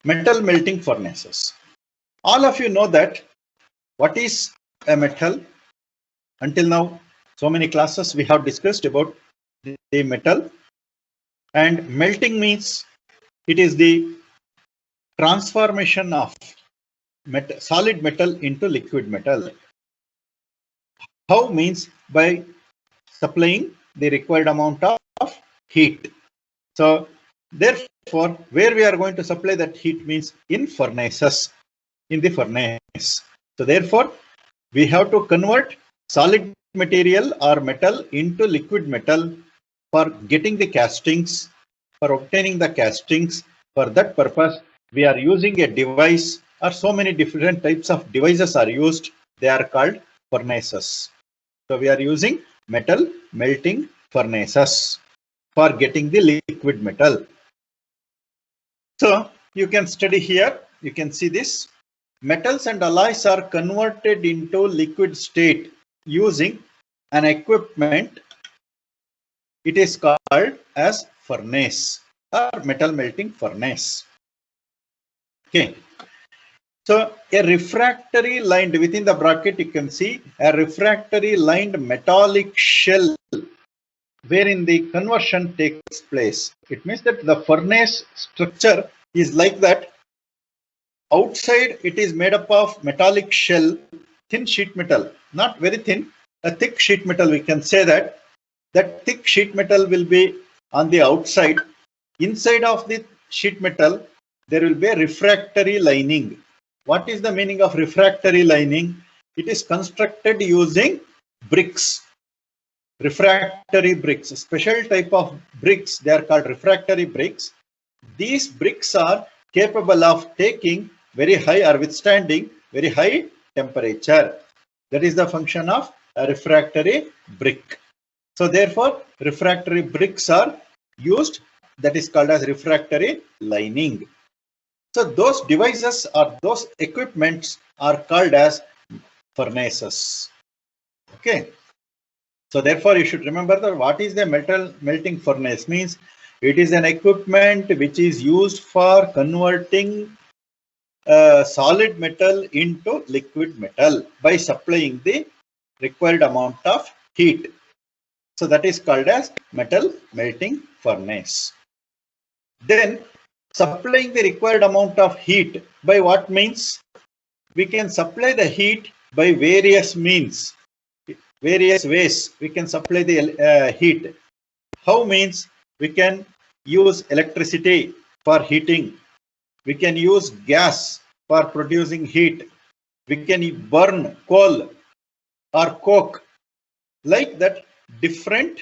Metal melting furnaces. All of you know that what is a metal. Until now, so many classes we have discussed about the metal, and melting means it is the transformation of solid metal into liquid metal. How means by supplying the required amount of heat. So therefore, where we are going to supply that heat means in furnaces, in the furnace. So therefore, we have to convert solid material or metal into liquid metal for getting the castings, for obtaining the castings. For that purpose, we are using a device, or so many different types of devices are used. They are called furnaces. So we are using metal melting furnaces for getting the liquid metal. So you can study here, you can see this. Metals and alloys are converted into liquid state using an equipment. It is called as furnace or metal melting furnace. Okay. So a refractory lined, within the bracket you can see a refractory lined metallic shell wherein the conversion takes place. It means that the furnace structure is like that. Outside it is made up of metallic shell, thin sheet metal, not very thin, a thick sheet metal. We can say that that thick sheet metal will be on the outside. Inside of the sheet metal there will be a refractory lining. What is the meaning of refractory lining? It is constructed using bricks, refractory bricks, a special type of bricks. They are called refractory bricks. These bricks are capable of taking very high or withstanding very high temperature. That is the function of a refractory brick. So therefore, refractory bricks are used. That is called as refractory lining. So those devices or those equipments are called as furnaces. Okay. So therefore, you should remember that what is the metal melting furnace means. It is an equipment which is used for converting solid metal into liquid metal by supplying the required amount of heat. So that is called as metal melting furnace. Then supplying the required amount of heat by what means? We can supply the heat by various means, various ways. We can supply the heat. How means? We can use electricity for heating. We can use gas for producing heat. We can burn coal or coke. Like that, different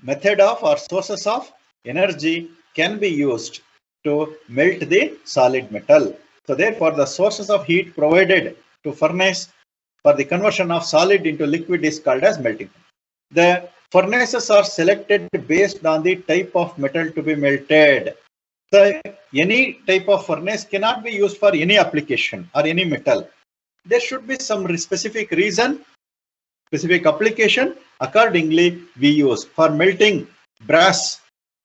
method of or sources of energy can be used to melt the solid metal. So therefore, the sources of heat provided to furnace for the conversion of solid into liquid is called as melting. The furnaces are selected based on the type of metal to be melted. So any type of furnace cannot be used for any application or any metal. There should be some specific reason, specific application. Accordingly, we use for melting brass,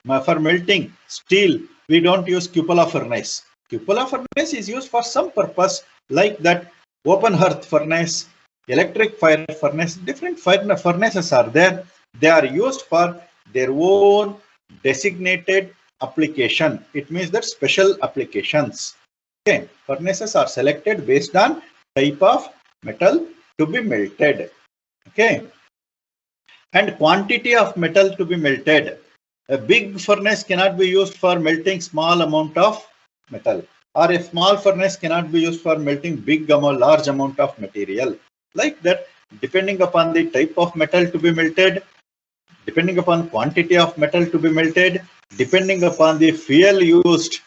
for melting steel. We don't use cupola furnace. Cupola furnace is used for some purpose, like that open hearth furnace, electric fire furnace. Different furnaces are there. They are used for their own designated application. It means that special applications. Okay, furnaces are selected based on type of metal to be melted. Okay, and quantity of metal to be melted. A big furnace cannot be used for melting small amount of metal, or a small furnace cannot be used for melting large amount of material. Like that, depending upon the type of metal to be melted, depending upon quantity of metal to be melted, depending upon the fuel used.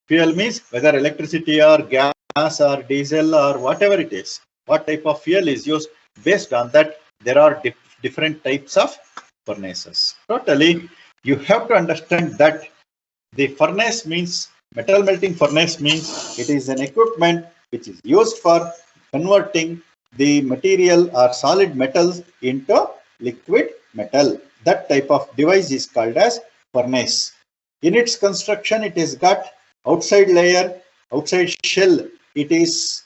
Fuel means whether electricity or gas or diesel or whatever it is, what type of fuel is used. Based on that, there are different types of furnaces. Totally, you have to understand that the furnace means, metal melting furnace means it is an equipment which is used for converting the material or solid metals into liquid metal. That type of device is called as furnace. In its construction, it is got outside layer, outside shell, it is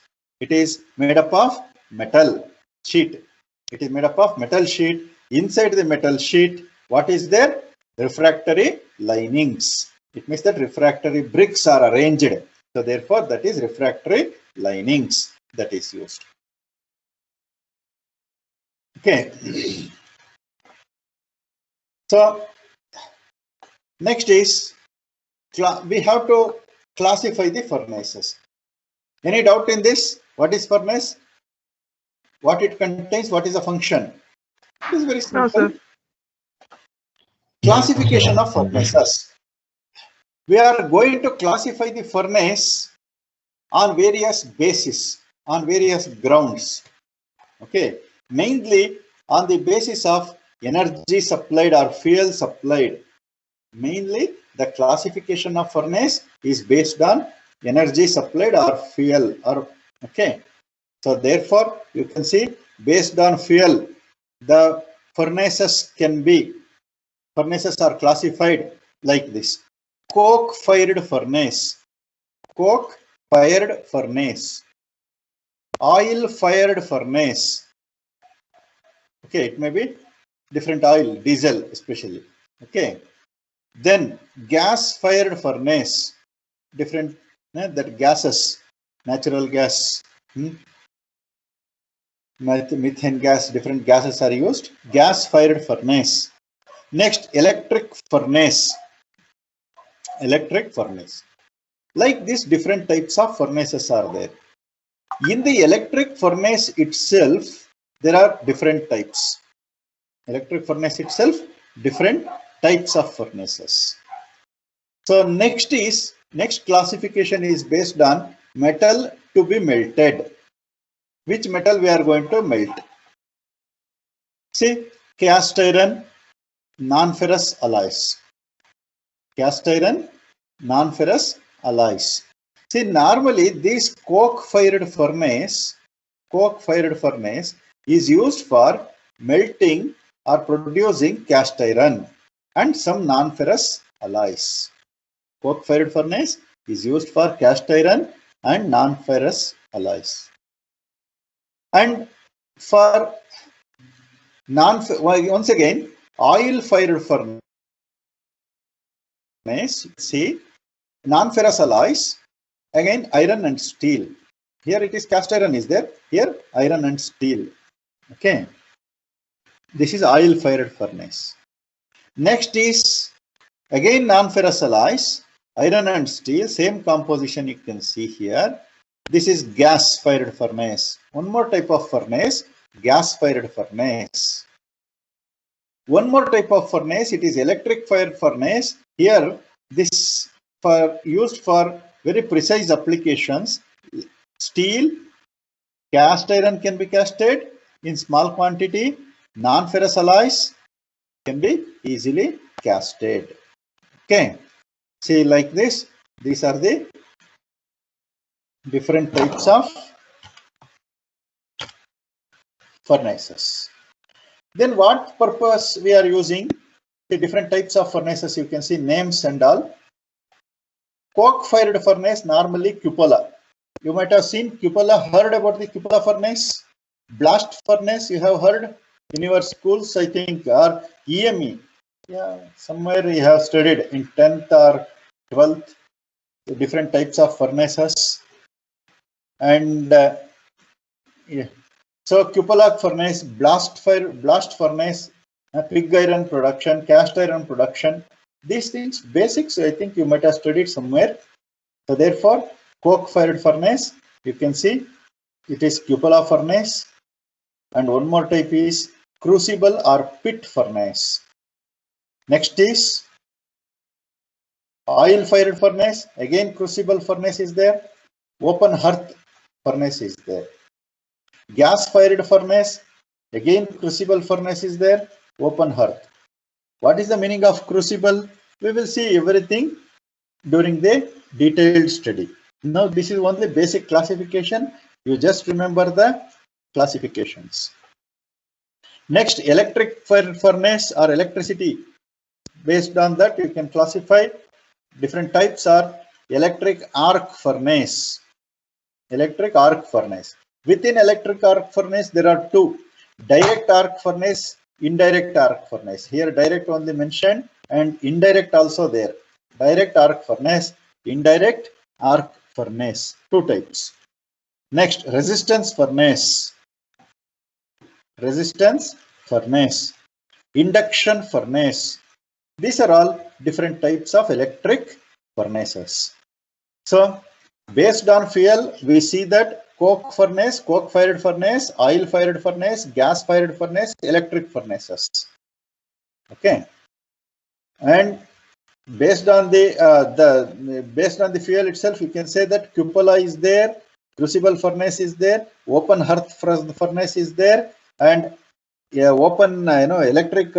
made up of metal sheet. It is made up of metal sheet. Inside the metal sheet, what is there? Refractory linings. It means that refractory bricks are arranged. So therefore, that is refractory linings that is used. Okay. So next is we have to classify the furnaces. Any doubt in this? What is furnace? What it contains? What is the function? It is very simple. No, sir. Classification of furnaces. We are going to classify the furnace on various bases, on various grounds. Okay, mainly on the basis of energy supplied or fuel supplied. Mainly the classification of furnace is based on energy supplied or fuel. Or okay, so therefore you can see based on fuel, the furnaces are classified like this: coke fired furnace, coke fired furnace, oil fired furnace. Okay, it may be different oil, diesel especially. Okay, then gas fired furnace, different that gases, natural gas, methane gas, different gases are used. Gas fired furnace. Next, electric furnace. Electric furnace. Like this, different types of furnaces are there. In the electric furnace itself, there are different types. Electric furnace itself, different types of furnaces. So next classification is based on metal to be melted. Which metal we are going to melt? See, cast iron, non-ferrous alloys. Cast iron, non-ferrous alloys. See, normally this coke-fired furnace is used for melting or producing cast iron and some non-ferrous alloys. Coke-fired furnace is used for cast iron and non-ferrous alloys. And for once again, oil-fired furnace, see, non-ferrous alloys, again iron and steel. Here it is cast iron is there, here iron and steel. Okay, this is oil-fired furnace. Next is again non-ferrous alloys, iron and steel, same composition you can see here. This is gas-fired furnace. One more type of furnace, gas-fired furnace. One more type of furnace, it is electric-fired furnace. Here, this used for very precise applications. Steel, cast iron can be casted in small quantity. Non-ferrous alloys can be easily casted. Okay, see like this. These are the different types of furnaces. Then what purpose we are using the different types of furnaces? You can see names and all. Coke fired furnace, normally cupola. You might have seen cupola, heard about the cupola furnace. Blast furnace, you have heard in your schools, I think, or EME. Yeah, somewhere you have studied in 10th or 12th, the different types of furnaces. And yeah. So cupola furnace, blast furnace, pig iron production, cast iron production. These things, basics, I think you might have studied somewhere. So therefore, coke fired furnace, you can see it is cupola furnace. And one more type is crucible or pit furnace. Next is oil fired furnace. Again, crucible furnace is there. Open hearth furnace is there. Gas fired furnace. Again, crucible furnace is there. Open hearth. What is the meaning of crucible? We will see everything during the detailed study. Now, this is only basic classification. You just remember the classifications. Next, electric furnace or electricity. Based on that, you can classify different types are electric arc furnace. Electric arc furnace. Within electric arc furnace, there are two: direct arc furnace, indirect arc furnace. Here, direct only mentioned and indirect also there. Direct arc furnace, indirect arc furnace, two types. Next, resistance furnace. Resistance furnace, induction furnace. These are all different types of electric furnaces. So, based on fuel, we see that coke furnace, coke-fired furnace, oil-fired furnace, gas-fired furnace, electric furnaces. Okay, and based on the fuel itself, you can say that cupola is there, crucible furnace is there, open hearth furnace is there, and open electric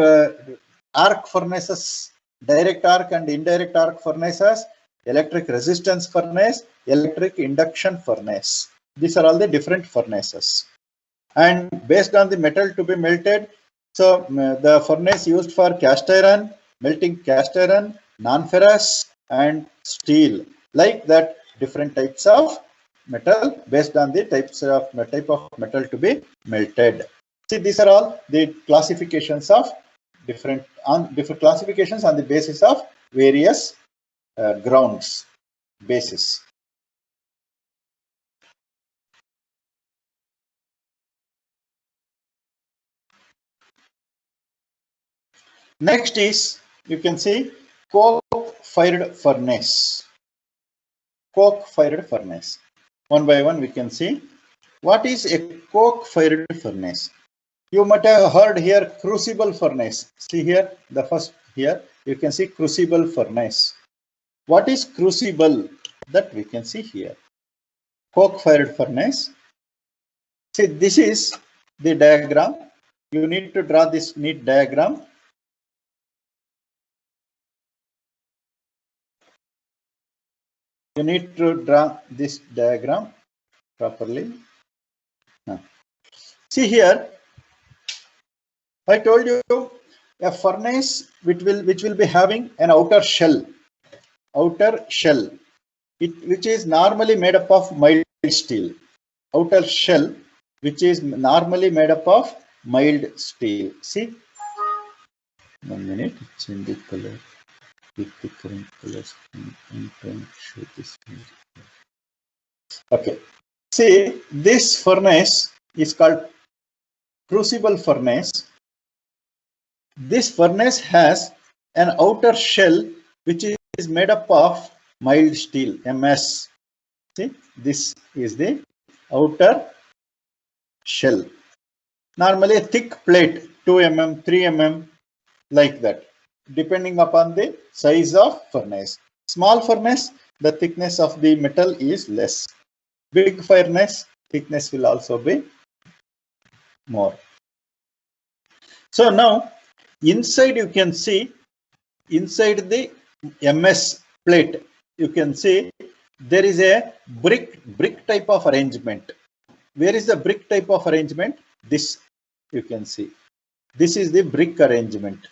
arc furnaces, direct arc and indirect arc furnaces, electric resistance furnace, electric induction furnace. These are all the different furnaces. And based on the metal to be melted, so the furnace used for cast iron, melting cast iron, non-ferrous and steel, like that, different types of metal based on the type of metal to be melted. See, these are all the classifications of different classifications on the basis of various grounds basis. Next is, you can see, coke-fired furnace. Coke-fired furnace. One by one we can see what is a coke-fired furnace. You might have heard here crucible furnace. See here, the first here, you can see crucible furnace. What is crucible? That we can see here. Coke-fired furnace. See, this is the diagram. You need to draw this neat diagram. You need to draw this diagram properly. See here, I told you a furnace which will be having an outer shell, which is normally made up of mild steel. Outer shell, which is normally made up of mild steel. See, 1 minute, change the color. With the current colors and show this. Okay, see, this furnace is called crucible furnace. This furnace has an outer shell which is made up of mild steel, MS. See, this is the outer shell. Normally a thick plate, 2 mm, 3 mm, like that, depending upon the size of furnace. Small furnace, the thickness of the metal is less. Big furnace, thickness will also be more. So now, inside you can see, inside the MS plate, you can see there is a brick type of arrangement. Where is the brick type of arrangement? This you can see. This is the brick arrangement.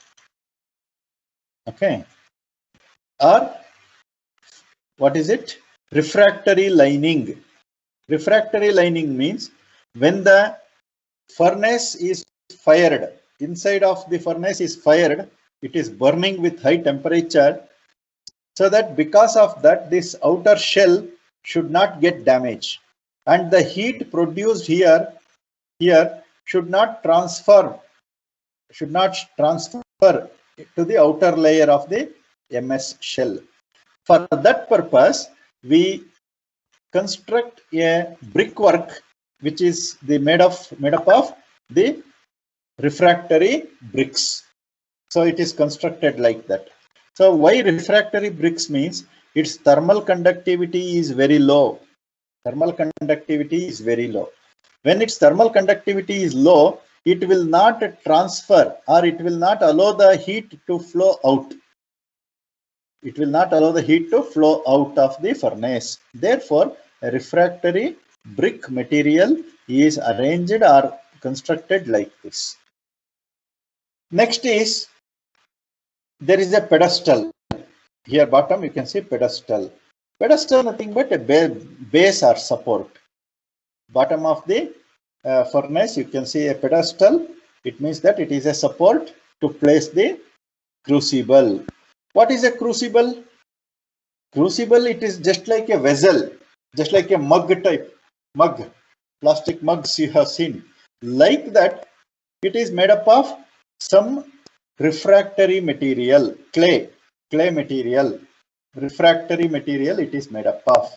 Okay. Or what is it? Refractory lining. Refractory lining means when the furnace is fired, inside of the furnace is fired, it is burning with high temperature, so that because of that this outer shell should not get damaged, and the heat produced here should not transfer to the outer layer of the MS shell. For that purpose, we construct a brickwork which is made up of the refractory bricks. So it is constructed like that. So why refractory bricks means its thermal conductivity is very low. Thermal conductivity is very low. When its thermal conductivity is low, it will not transfer, or it will not allow the heat to flow out. It will not allow the heat to flow out of the furnace. Therefore, a refractory brick material is arranged or constructed like this. Next is, there is a pedestal. Here bottom you can see pedestal. Pedestal nothing but a base or support. Bottom of the furnace, you can see a pedestal. It means that it is a support to place the crucible. What is a crucible? Crucible, it is just like a vessel, just like a mug type, mug, plastic mugs you have seen. Like that, it is made up of some refractory material, clay material, refractory material it is made up of.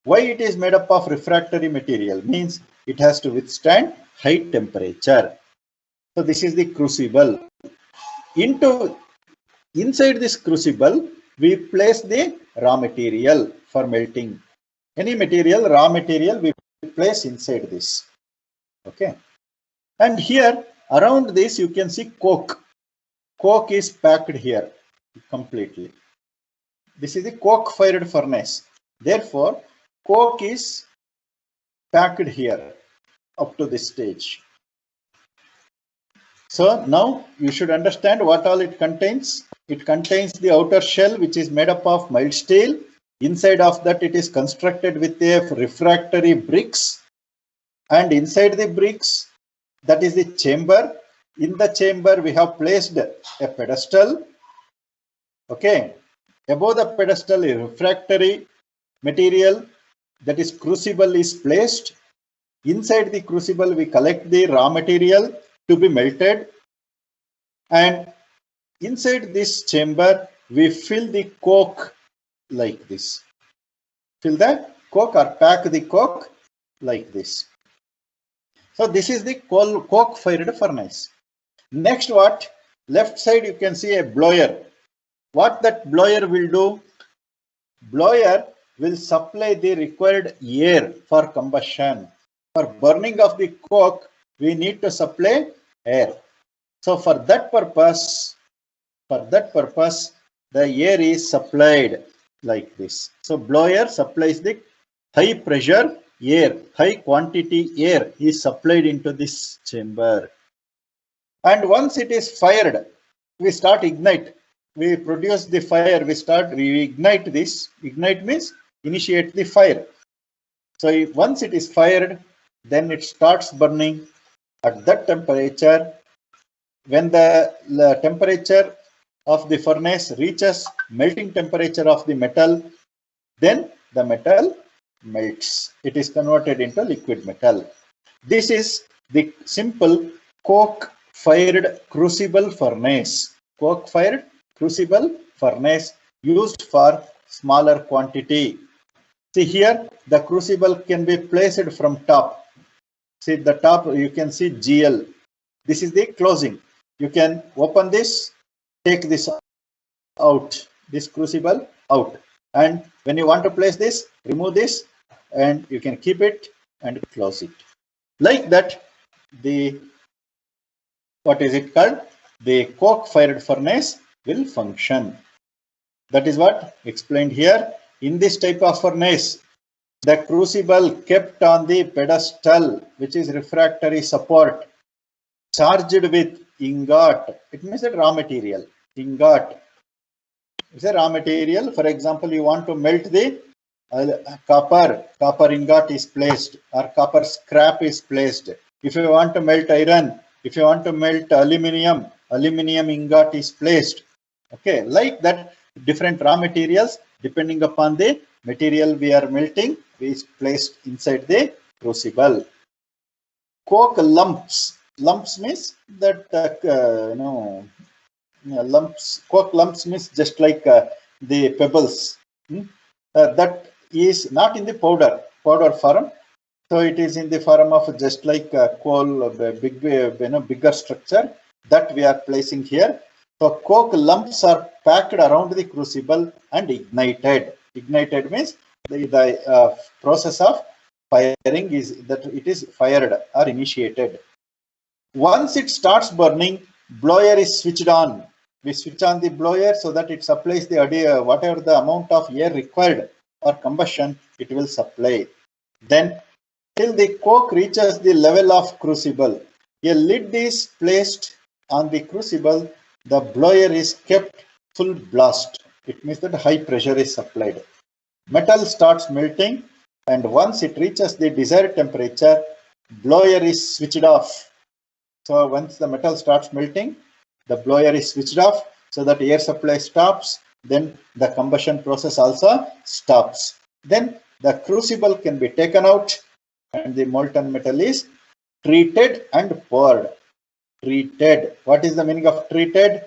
Why it is made up of refractory material? Means it has to withstand high temperature. So this is the crucible. Inside this crucible, we place the raw material for melting. Any material, raw material, we place inside this. Okay. And here, around this, you can see coke. Coke is packed here completely. This is the coke-fired furnace. Therefore, coke is packed here up to this stage. So now you should understand what all it contains. It contains the outer shell, which is made up of mild steel. Inside of that, it is constructed with a refractory bricks. And inside the bricks, that is the chamber. In the chamber, we have placed a pedestal. Okay. Above the pedestal, a refractory material, that is crucible, is placed. Inside the crucible, we collect the raw material to be melted, and inside this chamber we fill the coke like this. Fill the coke or pack the coke like this. So this is the coke fired furnace. Next, what? Left side you can see a blower. What that blower will do? Blower will supply the required air for combustion. For burning of the coke, we need to supply air. So for that purpose, the air is supplied like this. So blower supplies the high pressure air, high quantity air is supplied into this chamber. And once it is fired, we start ignite. We produce the fire, we ignite this. Ignite means initiate the fire. So once it is fired, then it starts burning at that temperature. When the temperature of the furnace reaches melting temperature of the metal, then the metal melts. It is converted into liquid metal. This is the simple coke-fired crucible furnace. Coke-fired crucible furnace used for smaller quantity. See here, the crucible can be placed from top. See the top, you can see GL. This is the closing. You can open this, take this out, this crucible out. And when you want to place this, remove this, and you can keep it and close it. Like that, the, what is it called? The coke-fired furnace will function. That is what explained here. In this type of furnace, the crucible kept on the pedestal, which is refractory support, charged with ingot. It means that raw material. Ingot is a raw material. For example, you want to melt the copper ingot is placed, or copper scrap is placed. If you want to melt iron, if you want to melt aluminum ingot is placed. Okay, like that, different raw materials depending upon the material we are melting is placed inside the crucible. Coke lumps. Lumps means that lumps. Coke lumps means just like the pebbles. That is not in the powder form. So it is in the form of just like coal, bigger structure that we are placing here. So coke lumps are packed around the crucible and ignited. Ignited means the process of firing is that it is fired or initiated. Once it starts burning, blower is switched on. We switch on the blower so that it supplies the whatever the amount of air required for combustion, it will supply. Then till the coke reaches the level of crucible, a lid is placed on the crucible. The blower is kept full blast. It means that high pressure is supplied. Metal starts melting, and once it reaches the desired temperature, blower is switched off. So once the metal starts melting, the blower is switched off so that air supply stops. Then the combustion process also stops. Then the crucible can be taken out and the molten metal is treated and poured. Treated. What is the meaning of treated?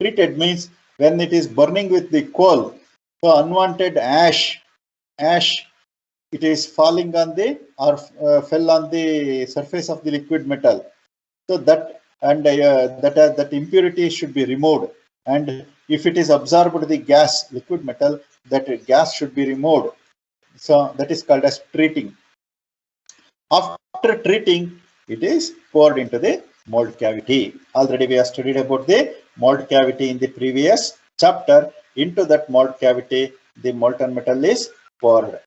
Treated means when it is burning with the coal, so unwanted ash, it is falling on the or fell on the surface of the liquid metal. So that and that impurity should be removed, and if it is absorbed the gas, liquid metal, that gas should be removed. So that is called as treating. After treating, it is poured into the mold cavity. Already we have studied about the mold cavity in the previous chapter. Into that mold cavity, the molten metal is poured.